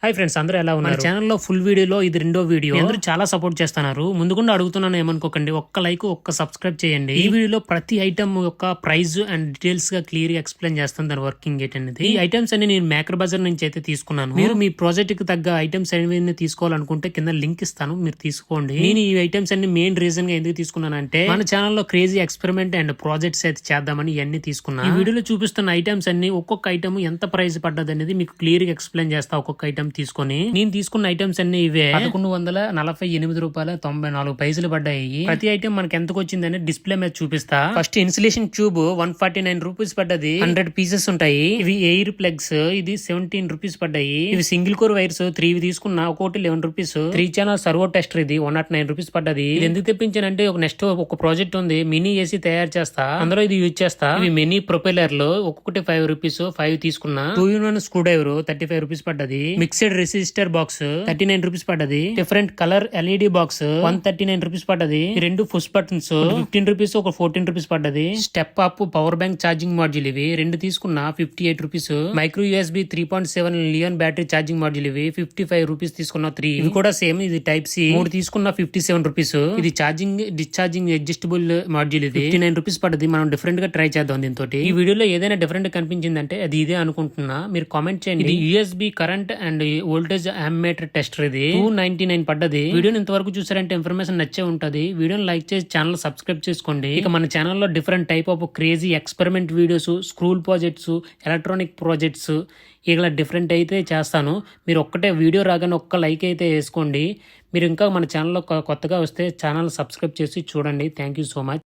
Hi friends, అందరూ ఎలా ఉన్నారు? ఛానల్లో ఫుల్ వీడియోలో ఇది రెండో వీడియో. అందరూ చాలా సపోర్ట్ చేస్తున్నారు. ముందుకుండా అడుగుతున్నాను, ఏమనుకోకండి. ఒక్క లైక్, ఒక్క సబ్స్క్రైబ్ చేయండి. ఈ వీడియోలో ప్రతి ఐటమ్ యొక్క ప్రైస్ అండ్ డీటెయిల్స్ గా క్లియర్ గా ఎక్స్ప్లెయిన్ చేస్తాను, దాని వర్కింగ్ గేట్ అనేది. ఈ ఐటమ్స్ అన్ని నేను మేకర్ బజార్ నుంచి అయితే తీసుకున్నాను. మీరు మీ ప్రాజెక్ట్ కి తగ్గ ఐటమ్స్ ఏమైనా తీసుకోవాలనుకుంటే కింద లింక్ ఇస్తాను, మీరు తీసుకోండి. నేను ఈ ఐటమ్స్ అన్ని మెయిన్ రీజన్ గా ఎందుకు తీసుకున్నానంటే, మన ఛానల్లో క్రేజీ ఎక్స్పెరిమెంట్ అండ్ ప్రాజెక్ట్స్ అయితే చేద్దామని ఇవన్నీ తీసుకున్నా. ఈ వీడియోలో చూపిస్తున్న ఐటమ్స్ అన్ని ఒక్కొక్క ఐటమ్ ఎంత ప్రైస్ పడ్డది అనేది మీకు క్లియర్ గా ఎక్స్ప్లెయిన్ చేస్తా. ఒక్కొక్క ఐటమ్ తీసుకొని నేను తీసుకున్న ఐటమ్స్ అన్ని ఇవే. 1148 రూపాయల 94 పైసలు పడ్డాయి. ప్రతి ఐటమ్ మనకి ఎంతకు వచ్చిందని డిస్ప్లే మీద చూపిస్తా. ఫస్ట్ ఇన్సులేషన్ ట్యూబ్ 149 రూపీస్ పడ్డది. 100 పీసెస్ ఉంటాయి. ఇవి ఎయిర్ ప్లగ్స్, ఇది 17 రూపీస్ పడ్డాయి. ఇవి సింగిల్ కోర్ వైర్స్ 3 తీసుకున్నా, ఒకటి 11 రూపీస్. 3 ఛానల్ సర్వో టెస్టర్, ఇది 109 రూపీస్ పడ్డది. ఇది ఎందుకు తెప్పించానంటే, నెక్స్ట్ ఒక ప్రాజెక్ట్ ఉంది, మినీ ఏసీ తయారు చేస్తా, అందులో ఇది యూజ్ చేస్తా. ఇవి మినీ ప్రొపెలర్లు, ఒక్కొక్కటి 5 రూపీస్. 5 తీసుకున్నా. 2-in-1 స్క్రూ డ్రైవర్ 35 రూపీస్ పడ్డది. మిక్స్డ్ రెసిస్టర్ బాక్స్ 39 రూపీస్ పడ్డది. Different colour LED box 139 rupees పడ్డది. రెండు పుష్ బటన్స్ 15 రూపీస్, ఒక 14 రూపీస్ పడ్డది. Step up power bank charging module, ఇవి రెండు తీసుకున్నా 58 rupees. Micro USB 3.7 Li-ion battery charging module, ఇవి 55 రూపీస్ తీసుకున్నా 3. ఇవి కూడా సేమ్, ఇది టైప్ సి. 3 తీసుకున్నా 57 రూపీస్. ఇది ఛార్జింగ్ డిశ్చార్జింగ్ అడ్జస్టబుల్ మాడ్యూల్, ఇది 59 రూపీస్ పడ్డది. మనం డిఫరెంట్ గా ట్రై చేద్దాం దీంతో. ఈ వీడియోలో ఏదైనా డిఫరెంట్ గా కనిపించిందంటే అది ఇదే అనుకుంటున్నా, మీరు కామెంట్ చేయండి. ఇది USB current and voltage ammeter tester, ఇది 299 పడ్డది. వీడియోని ఇంతవరకు చూసారంటే ఇన్ఫర్మేషన్ నచ్చే ఉంటది. వీడియోని లైక్ చేసి ఛానల్ సబ్స్క్రైబ్ చేసుకోండి. ఇక మన ఛానల్లో different type of crazy experiment videos, school projects, electronic projects ఇలా డిఫరెంట్ అయితే చేస్తాను. మీరు ఒక్కటే వీడియో రాగానే ఒక్క లైక్ అయితే వేసుకోండి. మీరు ఇంకా మన ఛానల్లో కొత్తగా వస్తే ఛానల్ సబ్స్క్రైబ్ చేసి చూడండి. Thank you so much.